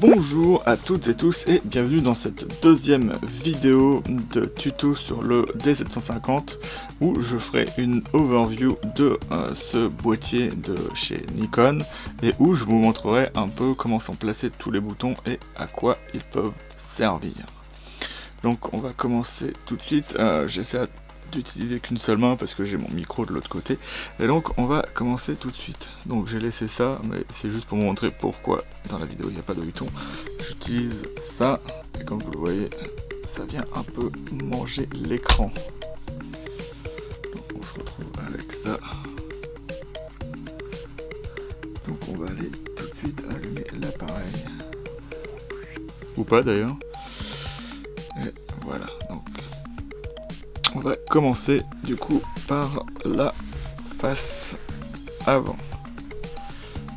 Bonjour à toutes et tous et bienvenue dans cette deuxième vidéo de tuto sur le D750 où je ferai une overview de ce boîtier de chez Nikon et où je vous montrerai un peu comment sont placés tous les boutons et à quoi ils peuvent servir. Donc on va commencer tout de suite. J'essaie d'utiliser qu'une seule main parce que j'ai mon micro de l'autre côté et donc on va commencer tout de suite. Donc j'ai laissé ça mais c'est juste pour vous montrer pourquoi dans la vidéo il n'y a pas de bouton. J'utilise ça et comme vous le voyez ça vient un peu manger l'écran. Donc on se retrouve avec ça. Donc on va aller tout de suite allumer l'appareil ou pas d'ailleurs. Et voilà, donc on va commencer du coup par la face avant.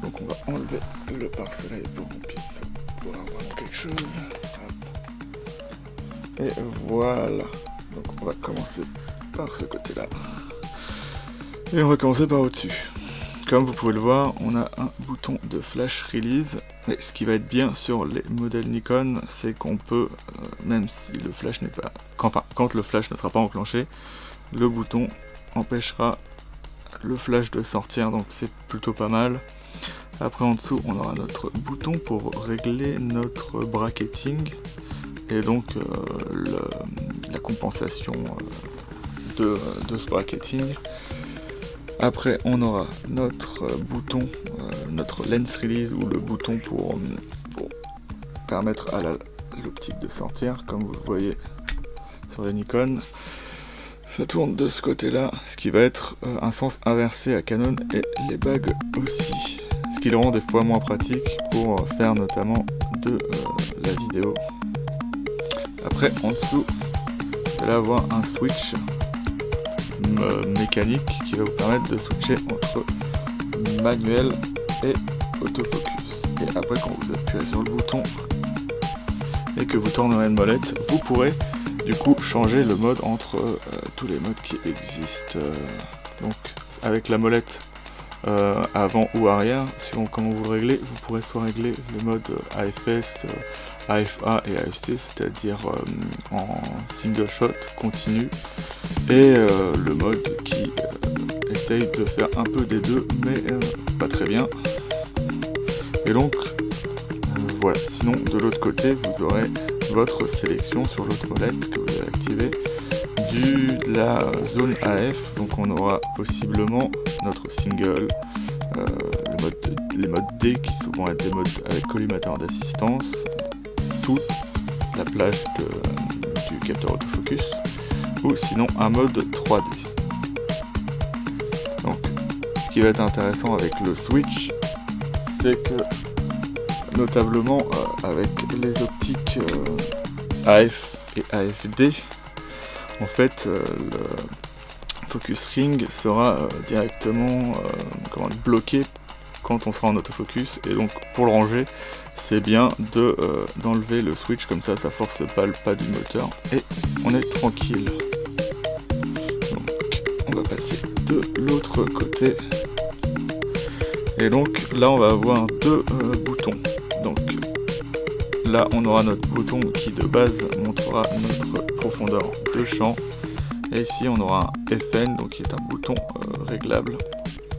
Donc on va enlever le pare-soleil pour qu'on puisse voir vraiment quelque chose. Hop. Et voilà. Donc on va commencer par ce côté-là. Et on va commencer par au-dessus. Comme vous pouvez le voir, on a un bouton de flash release. Mais ce qui va être bien sur les modèles Nikon, c'est qu'on peut, même si le flash n'est pas... Quand le flash ne sera pas enclenché, le bouton empêchera le flash de sortir, donc c'est plutôt pas mal. Après en dessous, on aura notre bouton pour régler notre bracketing, et donc la compensation de ce bracketing. Après on aura notre bouton, notre lens release ou le bouton pour permettre à l'optique de sortir, comme vous le voyez sur les Nikon. Ça tourne de ce côté là, ce qui va être un sens inversé à Canon et les bagues aussi. Ce qui le rend des fois moins pratique pour faire notamment de la vidéo. Après en dessous, vous allez avoir un switch mécanique qui va vous permettre de switcher entre manuel et autofocus. Et après quand vous appuyez sur le bouton et que vous tournerez une molette, vous pourrez du coup changer le mode entre tous les modes qui existent. Donc avec la molette avant ou arrière, suivant comment vous le réglez, vous pourrez soit régler le mode AFS, AFA et AFC, c'est-à-dire en single shot continu, et le mode qui essaye de faire un peu des deux mais pas très bien. Et donc voilà, sinon de l'autre côté vous aurez votre sélection sur l'autre molette que vous allez activer de la zone AF. Donc on aura possiblement notre single, les modes D qui vont être des modes avec collimateur d'assistance, toute la plage du capteur autofocus, ou sinon un mode 3D. Donc ce qui va être intéressant avec le switch, c'est que notablement avec les optiques AF et AFD, en fait le focus ring sera directement bloqué quand on sera en autofocus, et donc pour le ranger c'est bien d'enlever le switch, comme ça ça force pas le pas du moteur et on est tranquille. Donc on va passer de l'autre côté et donc là on va avoir deux boutons. Donc là on aura notre bouton qui de base montrera notre profondeur de champ, et ici on aura un FN, donc qui est un bouton réglable.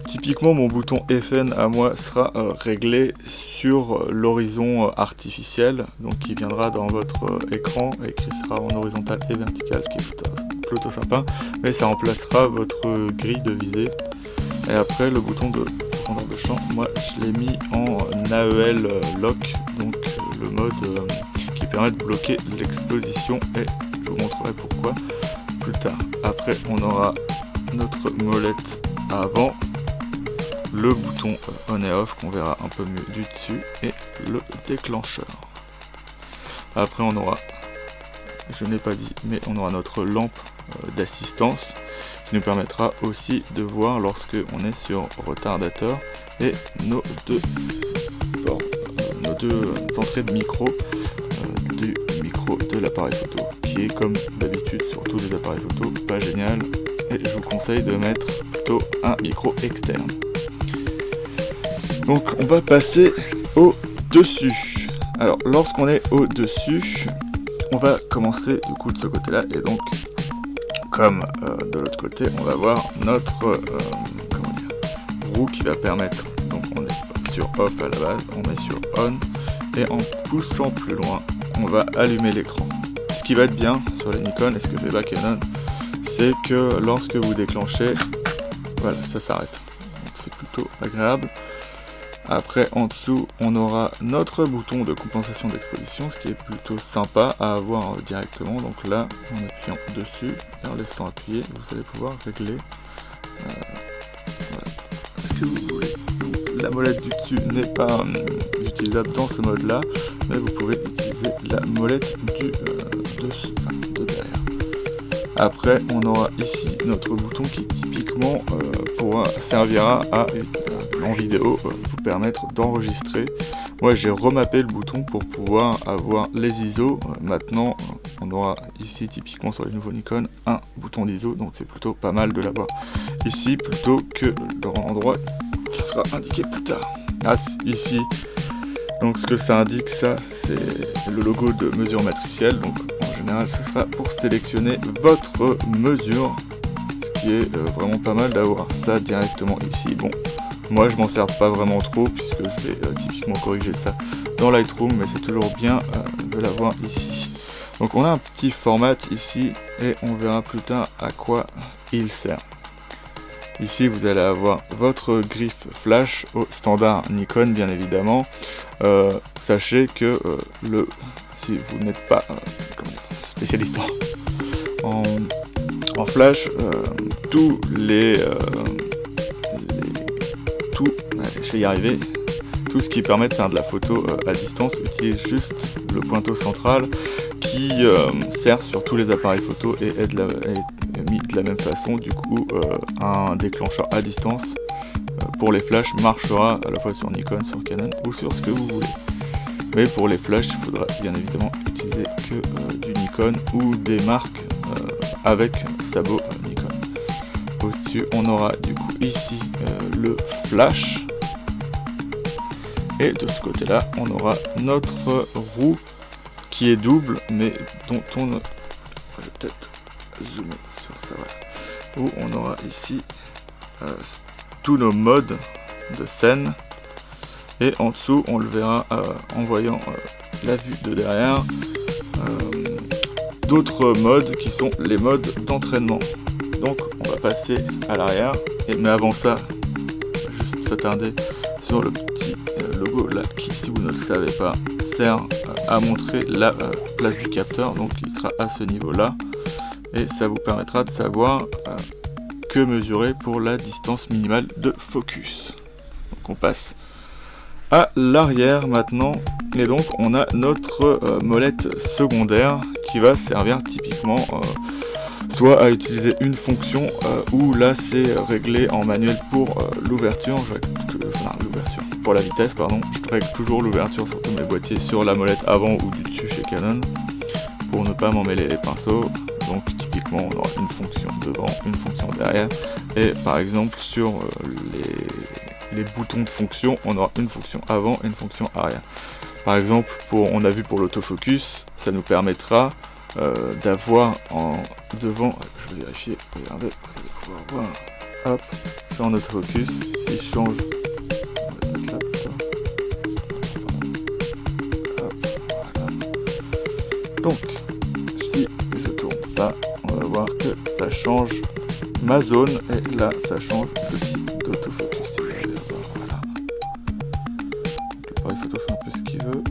Typiquement mon bouton FN à moi sera réglé sur l'horizon artificiel, donc qui viendra dans votre écran et qui sera en horizontal et vertical, ce qui est plutôt sympa, mais ça remplacera votre grille de visée. Et après le bouton de profondeur de champ, moi je l'ai mis en AEL lock, donc le mode qui permet de bloquer l'exposition, et je vous montrerai pourquoi plus tard. Après on aura notre molette avant, le bouton on et off qu'on verra un peu mieux du dessus, et le déclencheur. Après on aura, je n'ai pas dit, mais on aura notre lampe d'assistance qui nous permettra aussi de voir lorsque on est sur retardateur, et nos deux entrées de micro du micro de l'appareil photo, qui est comme d'habitude sur tous les appareils photo pas génial, et je vous conseille de mettre plutôt un micro externe. Donc on va passer au dessus. Alors lorsqu'on est au-dessus, on va commencer du coup de ce côté-là, et donc comme de l'autre côté, on va voir notre roue qui va permettre, donc on est sur off à la base, on est sur on, et en poussant plus loin, on va allumer l'écran. Ce qui va être bien sur les Nikon, et ce que fait pas Canon, c'est que lorsque vous déclenchez, voilà, ça s'arrête. Donc c'est plutôt agréable. Après, en dessous, on aura notre bouton de compensation d'exposition, ce qui est plutôt sympa à avoir directement. Donc là, en appuyant dessus et en laissant appuyer, vous allez pouvoir régler voilà, ce que vous voulez. Donc, la molette du dessus n'est pas utilisable dans ce mode-là, mais vous pouvez utiliser la molette du de derrière. Après, on aura ici notre bouton qui typiquement servira à en vidéo vous permettre d'enregistrer. Moi j'ai remappé le bouton pour pouvoir avoir les ISO. Maintenant on aura ici typiquement sur les nouveaux Nikon un bouton d'ISO, donc c'est plutôt pas mal de l'avoir ici plutôt que dans l'endroit qui sera indiqué plus tard. Ah, ici, donc ce que ça indique, ça c'est le logo de mesure matricielle, donc en général ce sera pour sélectionner votre mesure, ce qui est vraiment pas mal d'avoir ça directement ici. Bon, moi je m'en sers pas vraiment trop puisque je vais typiquement corriger ça dans Lightroom, mais c'est toujours bien de l'avoir ici. Donc on a un petit format ici et on verra plus tard à quoi il sert. Ici vous allez avoir votre griffe flash au standard Nikon bien évidemment. Sachez que si vous n'êtes pas spécialiste en flash, tous allez, je vais y arriver. Tout ce qui permet de faire de la photo à distance utilise juste le pointeau central qui sert sur tous les appareils photo et est mis de la même façon. Du coup, un déclencheur à distance pour les flashs marchera à la fois sur Nikon, sur Canon ou sur ce que vous voulez. Mais pour les flashs, il faudra bien évidemment utiliser que du Nikon ou des marques avec sabot Nikon. Au-dessus, on aura du coup ici le flash. Et de ce côté-là, on aura notre roue qui est double, mais dont on... Je vais peut-être zoomer sur ça, voilà. Où on aura ici tous nos modes de scène. Et en dessous, on le verra en voyant la vue de derrière. D'autres modes qui sont les modes d'entraînement. Donc, on va passer à l'arrière. Mais avant ça, on va juste s'attarder sur le petit logo là qui, si vous ne le savez pas, sert à montrer la place du capteur. Donc il sera à ce niveau là et ça vous permettra de savoir que mesurer pour la distance minimale de focus. Donc on passe à l'arrière maintenant, et donc on a notre molette secondaire qui va servir typiquement soit à utiliser une fonction ou là c'est réglé en manuel pour l'ouverture, pour la vitesse pardon, je règle toujours l'ouverture sur tous mes boîtiers sur la molette avant ou du dessus chez Canon pour ne pas m'emmêler les pinceaux. Donc typiquement on aura une fonction devant, une fonction derrière, et par exemple sur les boutons de fonction on aura une fonction avant et une fonction arrière. Par exemple on a vu pour l'autofocus, ça nous permettra d'avoir en devant, je vais vérifier, regardez, vous allez pouvoir voir, hop, je suis en autofocus, si je change, on va se mettre là plutôt, hop, voilà. Donc, si je tourne ça, on va voir que ça change ma zone, et là ça change le type d'autofocus, si vous voulez voir, voilà. Donc l'appareil photo fait un peu ce qu'il veut.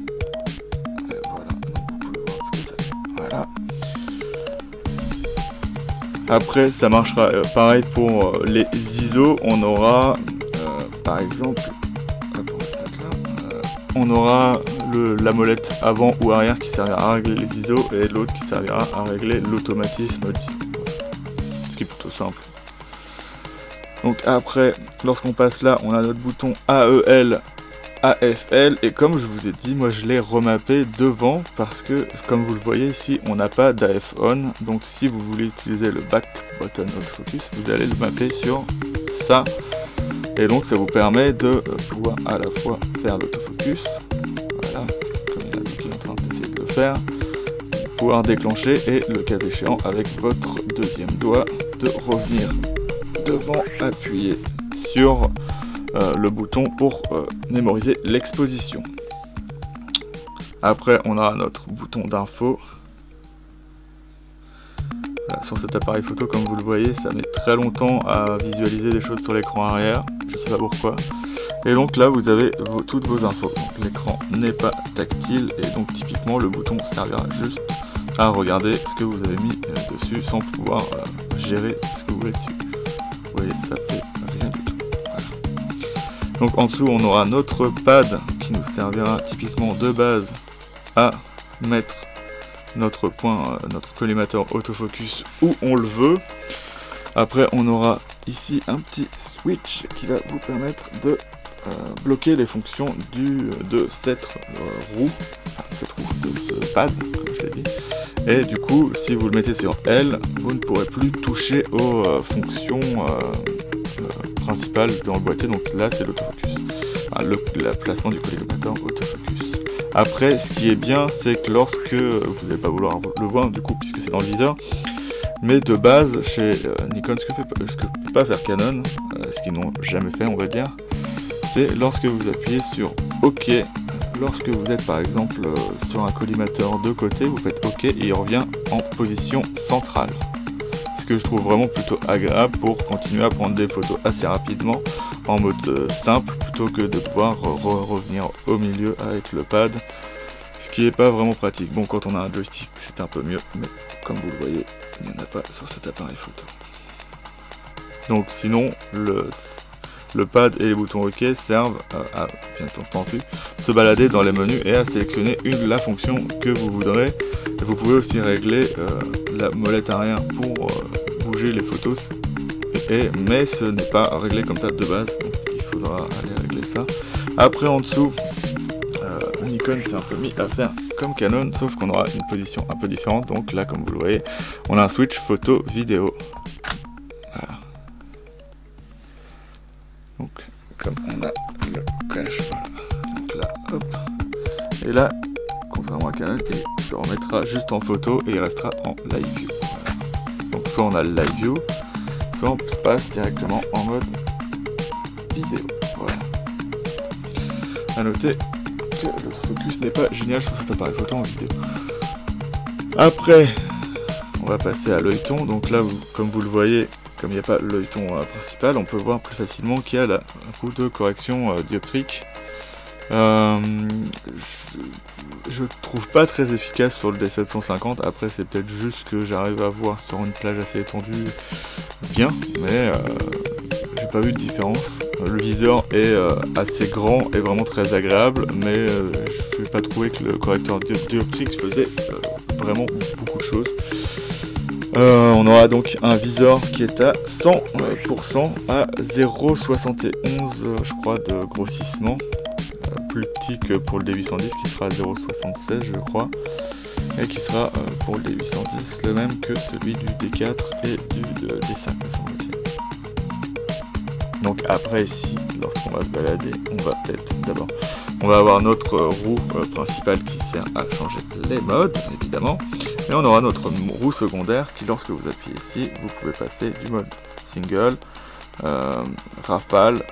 Après ça marchera pareil pour les ISO, on aura par exemple, on aura la molette avant ou arrière qui servira à régler les ISO et l'autre qui servira à régler l'automatisme d'ISO, ce qui est plutôt simple. Donc après, lorsqu'on passe là, on a notre bouton AEL, AFL, et comme je vous ai dit, moi je l'ai remappé devant parce que comme vous le voyez ici on n'a pas d'AF on, donc si vous voulez utiliser le back button autofocus vous allez le mapper sur ça, et donc ça vous permet de pouvoir à la fois faire l'autofocus, voilà, comme il est faire, pouvoir déclencher et le cas échéant avec votre deuxième doigt de revenir devant, appuyer sur le bouton pour mémoriser l'exposition. Après on a notre bouton d'info. Voilà, sur cet appareil photo, comme vous le voyez, ça met très longtemps à visualiser des choses sur l'écran arrière, je sais pas pourquoi. Et donc là vous avez toutes vos infos. L'écran n'est pas tactile et donc typiquement le bouton servira juste à regarder ce que vous avez mis dessus sans pouvoir gérer ce que vous voulez dessus. Vous voyez, ça fait rien du tout. Voilà. Donc en dessous on aura notre pad qui nous servira typiquement de base à mettre notre point, notre collimateur autofocus où on le veut. Après on aura ici un petit switch qui va vous permettre de bloquer les fonctions de cette roue, de ce pad, comme je l'ai dit. Et du coup, si vous le mettez sur L, vous ne pourrez plus toucher aux fonctions principales dans le boîtier. Donc là, c'est l'autofocus, enfin, le placement du collimateur autofocus. Après, ce qui est bien, c'est que lorsque vous n'allez pas vouloir le voir, du coup, puisque c'est dans le viseur, mais de base, chez Nikon, ce que peut pas faire Canon, ce qu'ils n'ont jamais fait, on va dire, c'est lorsque vous appuyez sur OK, lorsque vous êtes par exemple sur un collimateur de côté, vous faites OK et il revient en position centrale. Ce que je trouve vraiment plutôt agréable pour continuer à prendre des photos assez rapidement en mode simple, plutôt que de devoir revenir au milieu avec le pad, ce qui n'est pas vraiment pratique. Bon, quand on a un joystick, c'est un peu mieux, mais comme vous le voyez, il n'y en a pas sur cet appareil photo. Donc sinon, le pad et les boutons OK servent à, bien entendu, se balader dans les menus et à sélectionner la fonction que vous voudrez. Et vous pouvez aussi régler la molette arrière pour bouger les photos, mais ce n'est pas réglé comme ça de base, donc il faudra aller régler ça. Après en dessous, Nikon s'est un peu mis à faire comme Canon, sauf qu'on aura une position un peu différente. Donc là, comme vous le voyez, on a un switch photo-vidéo. Voilà. Donc, comme on a le cache, voilà. Donc là, hop. Et là, contrairement à Canon, il se remettra juste en photo et il restera en live view. Voilà. Donc, soit on a le live view, soit on passe directement en mode vidéo. Voilà. À noter que l'autofocus n'est pas génial sur cet appareil photo en vidéo. Après, on va passer à l'œilleton. Donc là, comme vous le voyez, comme il n'y a pas l'œilleton principal, on peut voir plus facilement qu'il y a un coup de correction dioptrique. Je trouve pas très efficace sur le D750. Après, c'est peut-être juste que j'arrive à voir sur une plage assez étendue bien, mais j'ai pas vu de différence. Le viseur est assez grand et vraiment très agréable, mais je n'ai pas trouvé que le correcteur dioptrique faisait vraiment beaucoup de choses. On aura donc un viseur qui est à 100% à 0,71 je crois de grossissement, plus petit que pour le D810 qui sera à 0,76 je crois, et qui sera pour le D810 le même que celui du D4 et du D5 me semble-t-il. Donc après ici, lorsqu'on va se balader, on va peut-être d'abord, on va avoir notre roue principale qui sert à changer les modes évidemment, et on aura notre roue secondaire qui, lorsque vous appuyez ici, vous pouvez passer du mode single, rafale,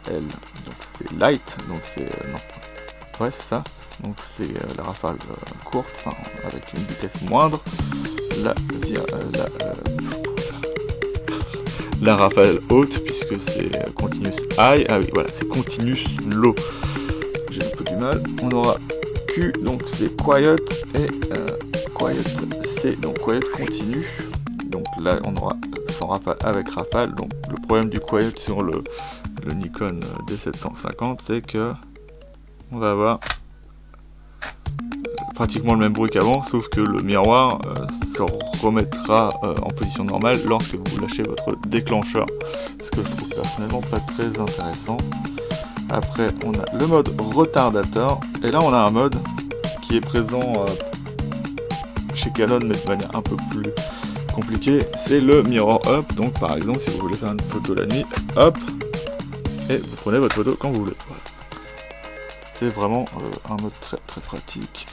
L, donc c'est light, donc c'est non, ouais c'est ça, donc c'est la rafale courte, enfin, avec une vitesse moindre, la rafale haute puisque c'est continuous high, ah oui voilà c'est continuous low, j'ai un peu du mal. On aura Q, donc c'est quiet, et quiet C, donc quiet continu. Donc là on aura sans rafale avec rafale. Donc le problème du quiet sur le Nikon D750, c'est que on va avoir pratiquement le même bruit qu'avant, sauf que le miroir se remettra en position normale lorsque vous lâchez votre déclencheur, ce que je trouve personnellement pas très intéressant. Après on a le mode retardateur, et là on a un mode qui est présent chez Canon mais de manière un peu plus compliquée, c'est le mirror up. Donc par exemple si vous voulez faire une photo la nuit, hop, et vous prenez votre photo quand vous voulez. Voilà. c'était vraiment un mode très très pratique.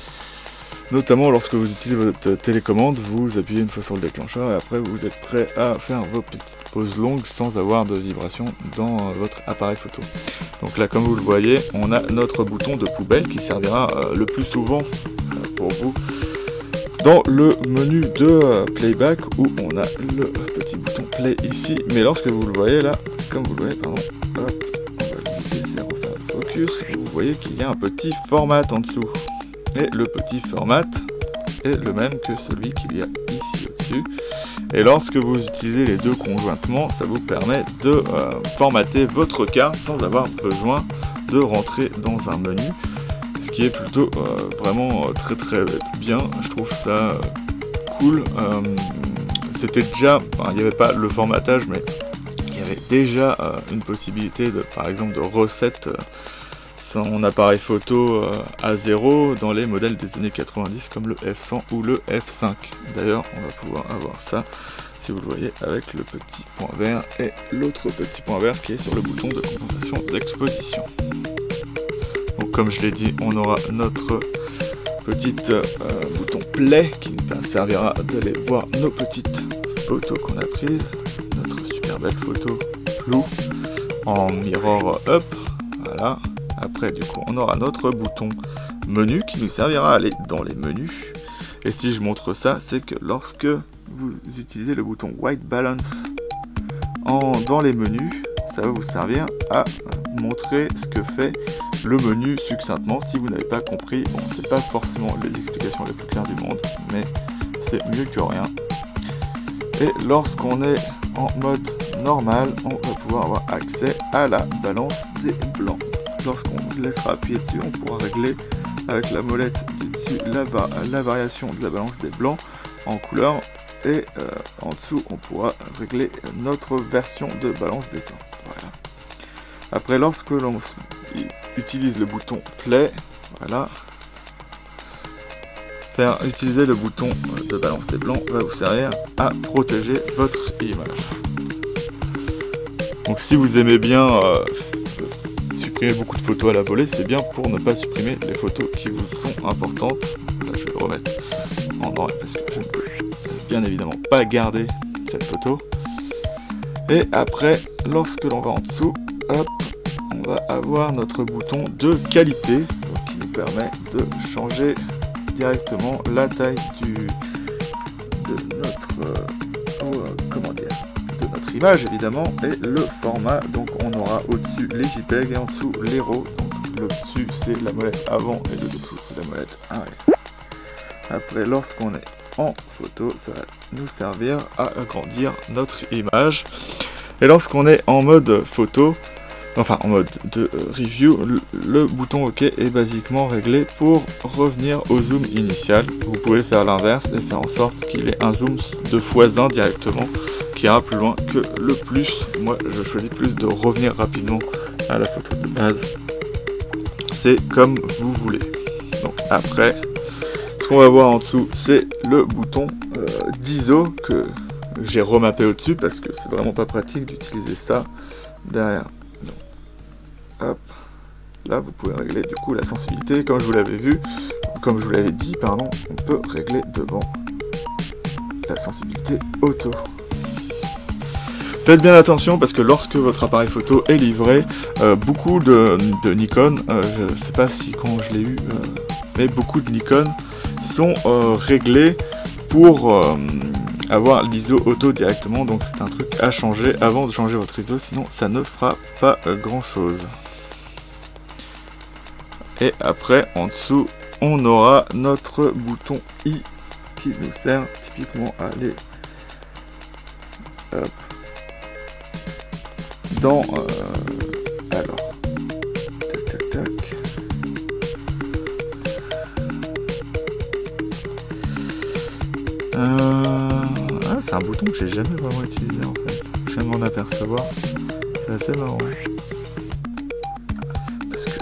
Notamment lorsque vous utilisez votre télécommande, vous appuyez une fois sur le déclencheur et après vous êtes prêt à faire vos petites pauses longues sans avoir de vibration dans votre appareil photo. Donc là, comme vous le voyez, on a notre bouton de poubelle qui servira le plus souvent pour vous dans le menu de playback où on a le petit bouton play ici. Mais lorsque vous le voyez là, comme vous le voyez, pardon, hop, on va le laisser refaire le focus, vous voyez qu'il y a un petit format en dessous. Et le petit format est le même que celui qu'il y a ici au-dessus. Et lorsque vous utilisez les deux conjointement, ça vous permet de formater votre carte sans avoir besoin de rentrer dans un menu. Ce qui est plutôt vraiment très très bien. Je trouve ça cool. C'était déjà, enfin il n'y avait pas le formatage, mais il y avait déjà une possibilité de, par exemple, de reset son appareil photo à 0 dans les modèles des années 90 comme le F100 ou le F5. D'ailleurs, on va pouvoir avoir ça, si vous le voyez, avec le petit point vert et l'autre petit point vert qui est sur le bouton de compensation d'exposition. Donc comme je l'ai dit, on aura notre petit bouton play qui nous servira d'aller voir nos petites photos qu'on a prises, notre super belle photo floue en mirror up, voilà. Après, du coup, on aura notre bouton menu qui nous servira à aller dans les menus. Et si je montre ça, c'est que lorsque vous utilisez le bouton White Balance dans les menus, ça va vous servir à montrer ce que fait le menu succinctement. Si vous n'avez pas compris, bon, c'est pas forcément les explications les plus claires du monde, mais c'est mieux que rien. Et lorsqu'on est en mode normal, on va pouvoir avoir accès à la balance des blancs. Lorsqu'on laissera appuyer dessus, on pourra régler avec la molette du dessus la variation de la balance des blancs en couleur et en dessous on pourra régler notre version de balance des blancs. Voilà. Après, lorsque l'on utilise le bouton play, voilà, utiliser le bouton de balance des blancs va vous servir à protéger votre image. Donc si vous aimez bien supprimer beaucoup de photos à la volée, c'est bien pour ne pas supprimer les photos qui vous sont importantes. Là, je vais le remettre en noir parce que je ne peux bien évidemment pas garder cette photo. Et après, lorsque l'on va en dessous, hop, on va avoir notre bouton de qualité qui nous permet de changer directement la taille de notre image évidemment, et le format. Donc on aura au-dessus les JPEG et en dessous les RAW. Donc le dessus c'est la molette avant et le dessous c'est la molette arrière. Après, lorsqu'on est en photo, ça va nous servir à agrandir notre image. Et lorsqu'on est en mode photo, enfin en mode de review, le bouton OK est basiquement réglé pour revenir au zoom initial. Vous pouvez faire l'inverse et faire en sorte qu'il ait un zoom de x1 directement, qui ira plus loin que le plus. Moi je choisis plus de revenir rapidement à la photo de base. C'est comme vous voulez. Donc après, ce qu'on va voir en dessous, c'est le bouton d'ISO que j'ai remappé au-dessus parce que c'est vraiment pas pratique d'utiliser ça derrière. Donc, hop, là vous pouvez régler du coup la sensibilité, comme je vous l'avais dit, pardon, on peut régler devant la sensibilité auto. Faites bien attention parce que lorsque votre appareil photo est livré, beaucoup de Nikon, je ne sais pas si quand je l'ai eu, mais beaucoup de Nikon sont réglés pour avoir l'ISO auto directement, donc c'est un truc à changer avant de changer votre ISO, sinon ça ne fera pas grand chose. Et après, en dessous, on aura notre bouton I qui nous sert typiquement à aller dans alors tac tac tac. C'est un bouton que j'ai jamais vraiment utilisé en fait. Je viens de m'en apercevoir. C'est assez marrant. Parce que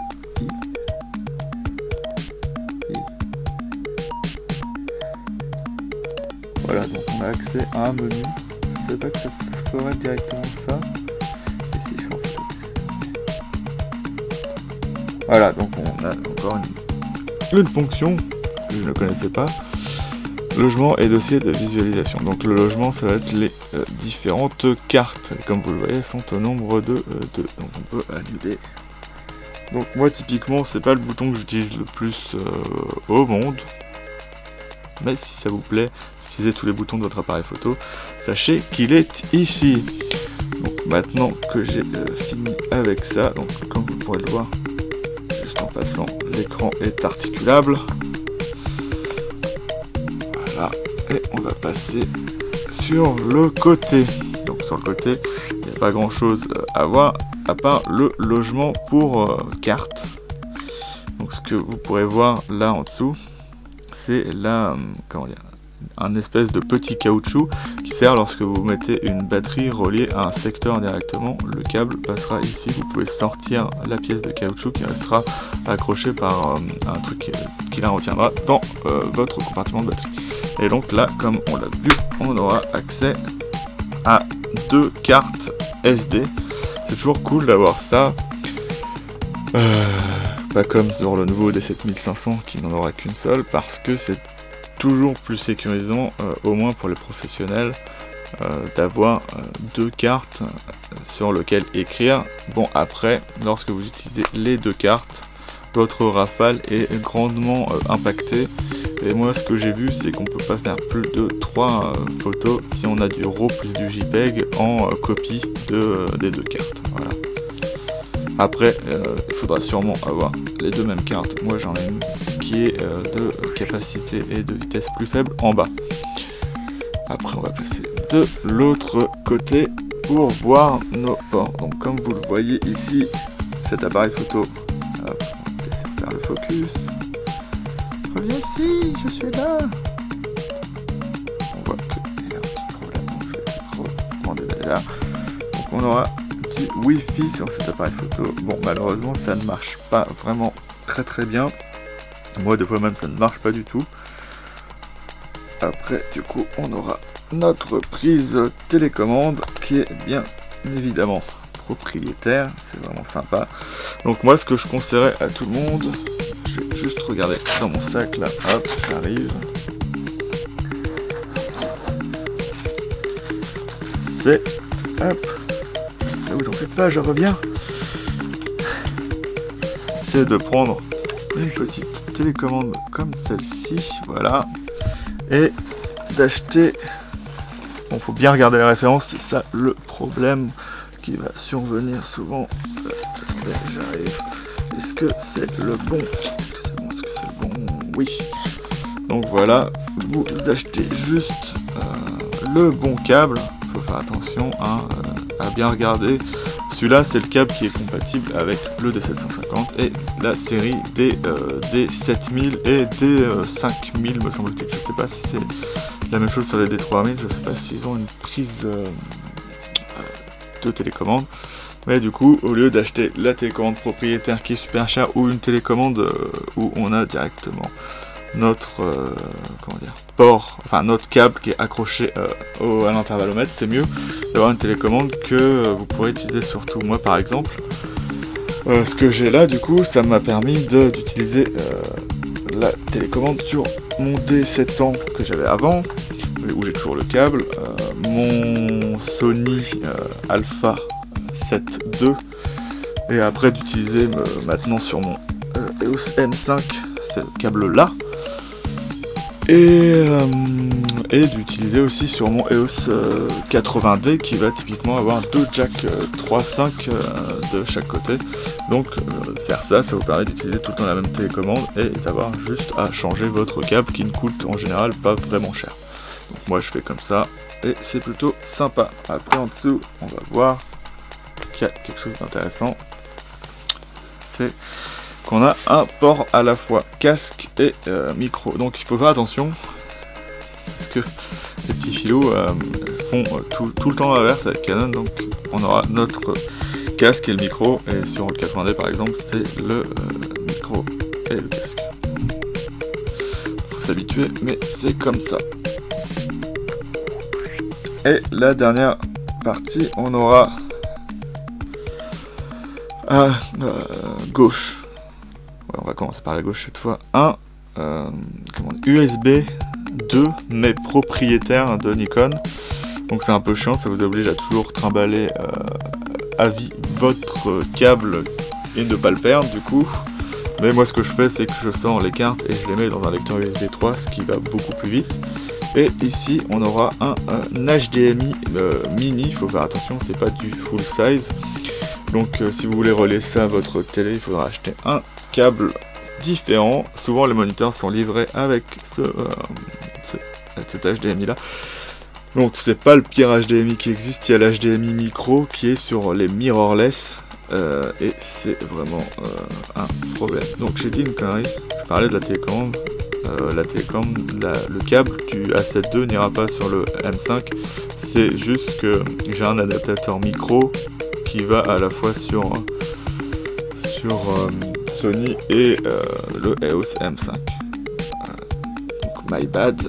voilà, donc on a accès à un menu. Je ne savais pas que ça ferait directement ça. Et si je fais en photo, qu'est-ce que ça Voilà, donc on a encore une fonction que je ne connaissais pas. Logement et dossier de visualisation. Donc le logement, ça va être les différentes cartes. Et comme vous le voyez, elles sont au nombre de 2. Donc on peut annuler. Donc moi typiquement, c'est pas le bouton que j'utilise le plus au monde. Mais si ça vous plaît, utilisez tous les boutons de votre appareil photo. Sachez qu'il est ici. Donc maintenant que j'ai fini avec ça, donc comme vous pourrez le voir, juste en passant, l'écran est articulable. Voilà, et on va passer sur le côté. Donc sur le côté, il n'y a pas grand chose à voir à part le logement pour carte. Donc ce que vous pourrez voir là en dessous, c'est là, comment dire, un espèce de petit caoutchouc qui sert lorsque vous mettez une batterie reliée à un secteur directement. Le câble passera ici, vous pouvez sortir la pièce de caoutchouc qui restera accrochée par un truc qui la retiendra dans votre compartiment de batterie. Et donc là, comme on l'a vu, on aura accès à 2 cartes SD. C'est toujours cool d'avoir ça. Pas comme sur le nouveau D7500 qui n'en aura qu'une seule, parce que c'est toujours plus sécurisant, au moins pour les professionnels, d'avoir 2 cartes sur lesquelles écrire. Bon, après, lorsque vous utilisez les 2 cartes, votre rafale est grandement impactée. Et moi, ce que j'ai vu, c'est qu'on peut pas faire plus de 3 photos si on a du RAW plus du JPEG en copie des 2 cartes. Voilà. Après, il faudra sûrement avoir les 2 mêmes cartes. Moi, j'en ai une qui est de capacité et de vitesse plus faible en bas. Après, on va passer de l'autre côté pour voir nos ports. Donc, comme vous le voyez ici, cet appareil photo, hop, on va laisser faire le focus. Reviens ici, je suis là. On voit qu'il y a un petit problème, donc je vais demander d'aller là. Donc, on aura du Wi-Fi sur cet appareil photo. Bon, malheureusement, ça ne marche pas vraiment très bien. Moi, des fois même, ça ne marche pas du tout. Après, du coup, on aura notre prise télécommande qui est bien évidemment propriétaire. C'est vraiment sympa. Donc moi, ce que je conseillerais à tout le monde, je vais juste regarder dans mon sac là. Hop, j'arrive. C'est... Hop. Ne vous en faites pas, je reviens. C'est de prendre une petite télécommande comme celle-ci, voilà, et d'acheter. Bon, faut bien regarder les références, c'est ça le problème qui va survenir souvent. J'arrive. Est-ce que c'est le bon? Est-ce que c'est bon? Est-ce que c'est le bon? Oui. Donc voilà, vous achetez juste le bon câble. Il faut faire attention à bien regarder. Celui-là, c'est le câble qui est compatible avec le D750 et la série des D7000 et des 5000, me semble-t-il. Je ne sais pas si c'est la même chose sur les D3000, je ne sais pas s'ils ont une prise de télécommande. Mais du coup, au lieu d'acheter la télécommande propriétaire qui est super chère ou une télécommande où on a directement notre port, enfin notre câble qui est accroché à l'intervallomètre, c'est mieux d'avoir une télécommande que vous pourrez utiliser surtout. Moi par exemple, ce que j'ai là du coup, ça m'a permis d'utiliser la télécommande sur mon D700 que j'avais avant, où j'ai toujours le câble, mon Sony Alpha 7 II, et après d'utiliser maintenant sur mon EOS M5 ce câble là, et d'utiliser aussi sur mon EOS 80D qui va typiquement avoir 2 jacks 3.5 de chaque côté. Donc faire ça vous permet d'utiliser tout le temps la même télécommande et d'avoir juste à changer votre câble qui ne coûte en général pas vraiment cher. Donc moi je fais comme ça et c'est plutôt sympa. Après en dessous on va voir qu'il y a quelque chose d'intéressant, c'est qu'on a un port à la fois casque et micro. Donc il faut faire attention parce que les petits filous font tout le temps l'inverse avec Canon. Donc on aura notre casque et le micro, et sur le 80D par exemple c'est le micro et le casque. Faut s'habituer, mais c'est comme ça. Et la dernière partie, on aura à gauche on va commencer par la gauche cette fois, un USB 2 mais propriétaire de Nikon. Donc c'est un peu chiant, ça vous oblige à toujours trimballer à vie votre câble et ne pas le perdre du coup. Mais moi ce que je fais c'est que je sors les cartes et je les mets dans un lecteur USB 3, ce qui va beaucoup plus vite. Et ici on aura un HDMI mini, il faut faire attention, c'est pas du full size. Donc si vous voulez relier ça à votre télé, il faudra acheter un câble différent. Souvent les moniteurs sont livrés avec cet HDMI là. Donc c'est pas le pire HDMI qui existe, il y a l'HDMI micro qui est sur les mirrorless et c'est vraiment un problème. Donc j'ai dit une connerie, je parlais de la télécommande. Le câble du A7 II n'ira pas sur le M5, c'est juste que j'ai un adaptateur micro qui va à la fois sur Sony et le EOS M5. Donc my bad.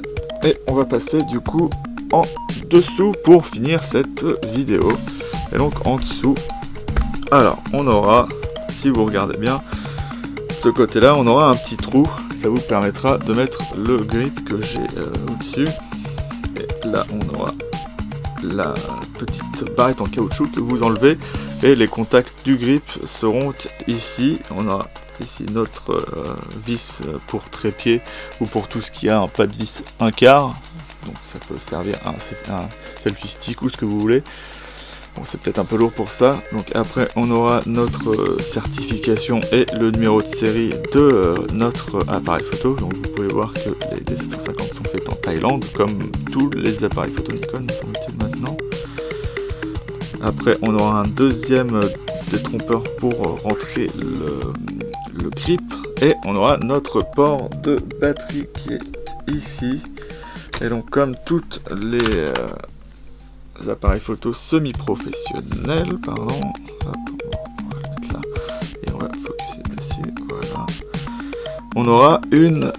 Et on va passer du coup en dessous pour finir cette vidéo. Et donc en dessous, alors on aura, si vous regardez bien, de ce côté là on aura un petit trou, ça vous permettra de mettre le grip que j'ai au-dessus. Et là on aura la petite barrette en caoutchouc que vous enlevez et les contacts du grip seront ici. On aura ici notre vis pour trépied ou pour tout ce qui a un pas de vis 1/4. Donc ça peut servir à un selfie stick ou ce que vous voulez. Bon, c'est peut-être un peu lourd pour ça. Donc après on aura notre certification et le numéro de série de notre appareil photo. Donc vous pouvez voir que les D750 sont faits en Thaïlande, comme tous les appareils photo Nikon, me semble-t-il maintenant. Après on aura un deuxième détrompeur pour rentrer le grip. Et on aura notre port de batterie qui est ici. Et donc comme toutes les appareils photo semi-professionnels, pardon, hop, on va le mettre là et on va focuser dessus, voilà. On aura une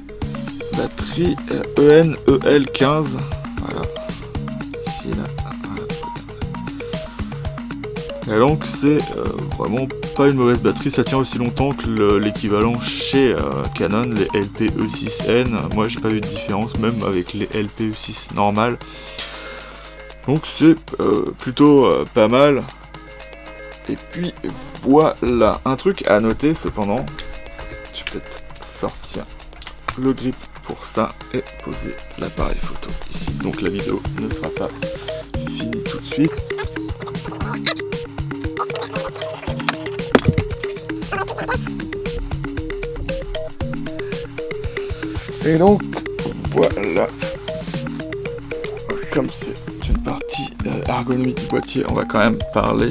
batterie EN-EL15, voilà, ici là, voilà. Et donc c'est vraiment pas une mauvaise batterie, ça tient aussi longtemps que l'équivalent chez Canon, les LPE6N. Moi j'ai pas eu de différence même avec les LPE6 normales. Donc c'est plutôt pas mal. Et puis voilà, un truc à noter cependant, je vais peut-être sortir le grip pour ça et poser l'appareil photo ici. Donc la vidéo ne sera pas finie tout de suite. Et donc voilà, comme c'est une partie ergonomique du boîtier, on va quand même parler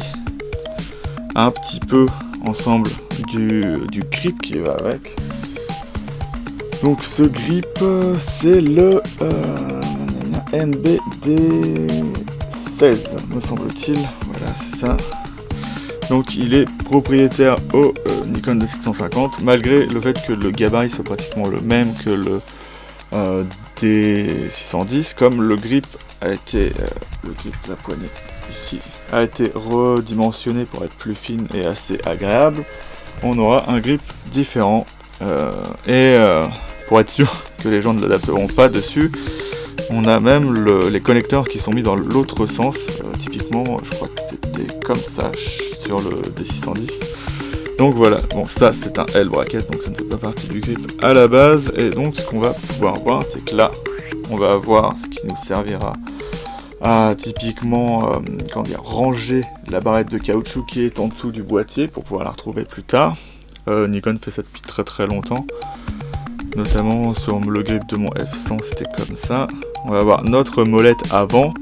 un petit peu ensemble du grip qui va avec. Donc ce grip c'est le MBD16 me semble-t-il, voilà c'est ça. Donc il est propriétaire au Nikon D750 malgré le fait que le gabarit soit pratiquement le même que le D610, comme le grip a été, le grip de la poignée ici a été redimensionné pour être plus fine et assez agréable. On aura un grip différent et pour être sûr que les gens ne l'adapteront pas dessus, on a même les connecteurs qui sont mis dans l'autre sens. Typiquement, je crois que c'était comme ça sur le D610. Donc voilà, bon ça c'est un L bracket, donc ça ne fait pas partie du grip à la base. Et donc ce qu'on va pouvoir voir, c'est que là, on va avoir ce qui nous servira à typiquement ranger la barrette de caoutchouc qui est en dessous du boîtier pour pouvoir la retrouver plus tard. Nikon fait ça depuis très très longtemps. Notamment sur le grip de mon F100, c'était comme ça. On va avoir notre molette avant.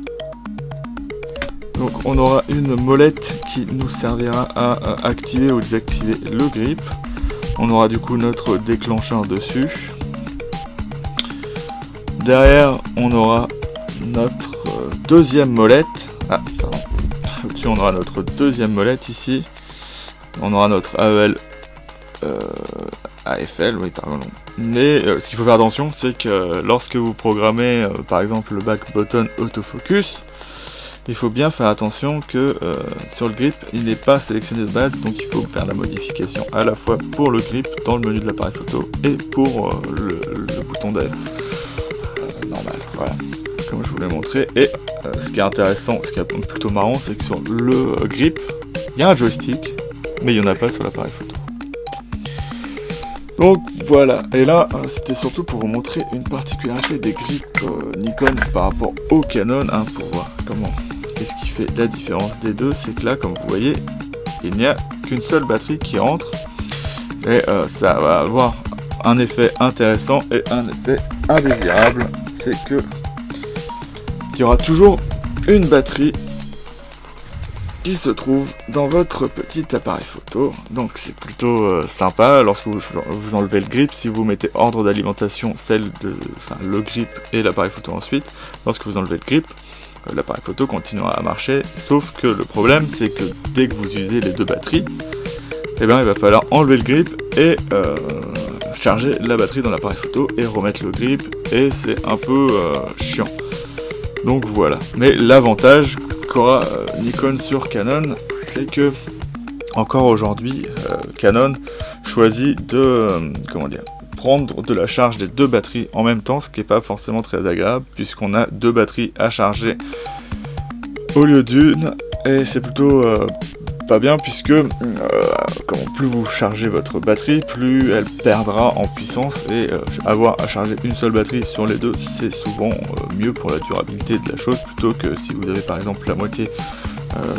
Donc on aura une molette qui nous servira à activer ou désactiver le grip. On aura du coup notre déclencheur dessus. Derrière on aura notre deuxième molette. Ah pardon. Au-dessus on aura notre deuxième molette ici. On aura notre AEL AFL, oui pardon. Mais ce qu'il faut faire attention, c'est que lorsque vous programmez par exemple le back button autofocus, il faut bien faire attention que sur le grip, il n'est pas sélectionné de base, donc il faut faire la modification à la fois pour le grip dans le menu de l'appareil photo et pour le bouton d'AF normal, voilà, comme je vous l'ai montré. Et ce qui est intéressant, ce qui est plutôt marrant, c'est que sur le grip, il y a un joystick, mais il n'y en a pas sur l'appareil photo. Donc voilà, et là c'était surtout pour vous montrer une particularité des grips Nikon par rapport au Canon, hein, pour voir qu'est-ce qui fait la différence des deux. C'est que là, comme vous voyez, il n'y a qu'une seule batterie qui entre, et ça va avoir un effet intéressant et un effet indésirable, c'est que il y aura toujours une batterie qui se trouve dans votre petit appareil photo. Donc c'est plutôt sympa. Lorsque vous enlevez le grip, si vous mettez ordre d'alimentation, le grip et l'appareil photo ensuite, lorsque vous enlevez le grip, l'appareil photo continuera à marcher, sauf que le problème c'est que dès que vous usez les deux batteries, eh bien, il va falloir enlever le grip et charger la batterie dans l'appareil photo et remettre le grip, et c'est un peu chiant. Donc voilà, mais l'avantage qu'aura Nikon sur Canon, c'est que encore aujourd'hui, Canon choisit de prendre de la charge des deux batteries en même temps, ce qui n'est pas forcément très agréable, puisqu'on a deux batteries à charger au lieu d'une, et c'est plutôt pas bien, puisque plus vous chargez votre batterie, plus elle perdra en puissance, et avoir à charger une seule batterie sur les deux, c'est souvent mieux pour la durabilité de la chose, plutôt que si vous avez par exemple la moitié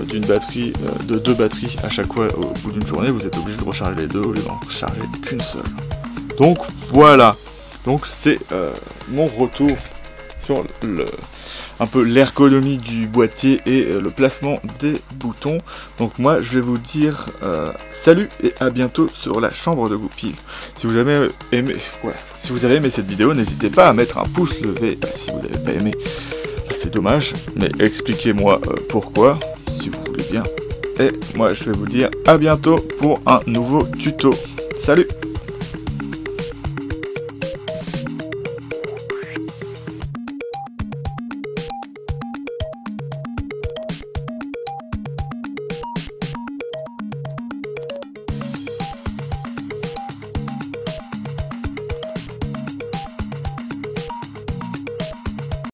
d'une batterie, de deux batteries à chaque fois au bout d'une journée, vous êtes obligé de recharger les deux au lieu d'en recharger qu'une seule. Donc voilà, donc c'est mon retour sur un peu l'ergonomie du boîtier et le placement des boutons. Donc moi je vais vous dire salut et à bientôt sur la chambre de Goupil. Si vous avez aimé, si vous avez aimé cette vidéo, n'hésitez pas à mettre un pouce levé. Si vous n'avez pas aimé, c'est dommage, mais expliquez-moi pourquoi, si vous voulez bien. Et moi je vais vous dire à bientôt pour un nouveau tuto. Salut!